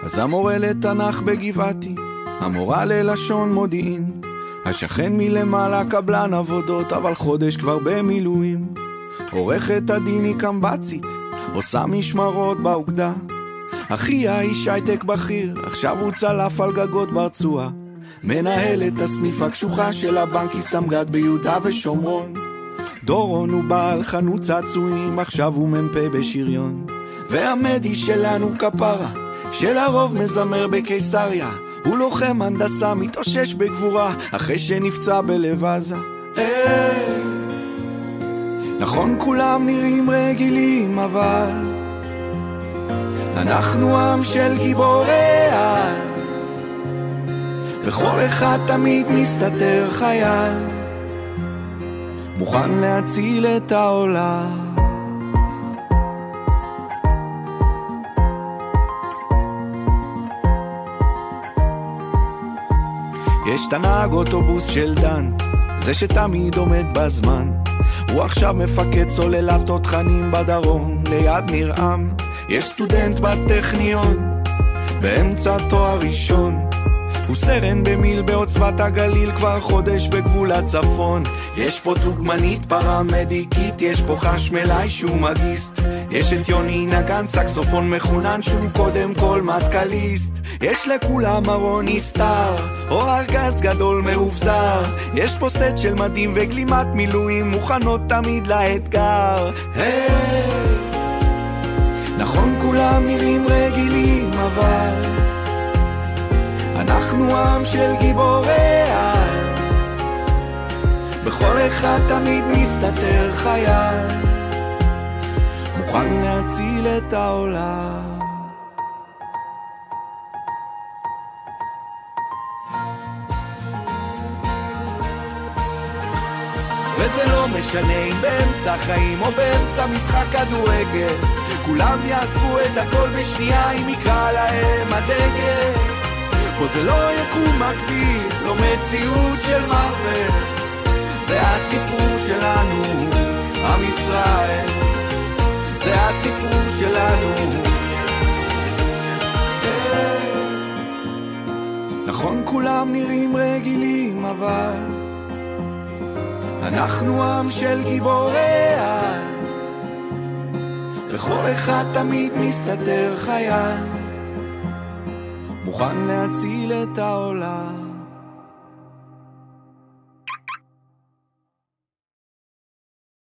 אז המורה לתנ"ך בגבעתי, המורה ללשון מודיעין, השכן מלמעלה קבלן עבודות, אבל חודש כבר במילואים. עורכת הדין היא קמבצית, עושה משמרות באוגדה. אחי האיש הייטק בכיר, עכשיו הוא צלף על גגות ברצועה. מנהל את הסניף הקשוחה של הבנק, היא סמג"ד ביהודה ושומרון. דורון הוא בעל חנות צעצועים, עכשיו הוא מ"פ בשריון. והמדי שלנו כפרה, שלרוב מזמר בקיסריה, הוא לוחם הנדסה, מתאושש בגבורה, אחרי שנפצע בלב עזה. נכון כולם נראים רגילים, אבל אנחנו עם של גיבורי על, בכל אחד תמיד מסתתר חייל, מוכן להציל את העולם. יש תנהג אוטובוס של דן, זה שתמיד עומד בזמן, הוא עכשיו מפקד סוללת תותחנים בדרום ליד נרעם. יש סטודנט בטכניון באמצע תואר ראשון, הוא סרן במיל בעוצבת הגליל, כבר חודש בגבול הצפון. יש פה דוגמנית פרמדיקית, יש פה חשמלאי שהוא מגיסט, יש את יוני נגן סקסופון מחונן שהוא קודם כל מטקליסט. יש לכולם ארון נסתר או ארגז גדול מאובזר, יש פה סט של מדים וגלימת מילואים מוכנות תמיד לאתגר. נכון כולם נראים רגילים, אבל אנחנו עם של גיבורי על, בכל אחד תמיד מסתתר חייל, מוכן להציל את העולם. וזה לא משנה אם באמצע חיים או באמצע משחק כדורגל, כולם יעזבו את הכל בשנייה אם יקרא להם הדגל. פה זה לא יקום מקביל, לא מציאות של מרוול, זה הסיפור שלנו, עם ישראל, זה הסיפור שלנו. נכון כולם נראים רגילים, אבל אנחנו עם של גיבורי על, לכל אחד תמיד מסתתר חייל, מוכן להציל את העולם.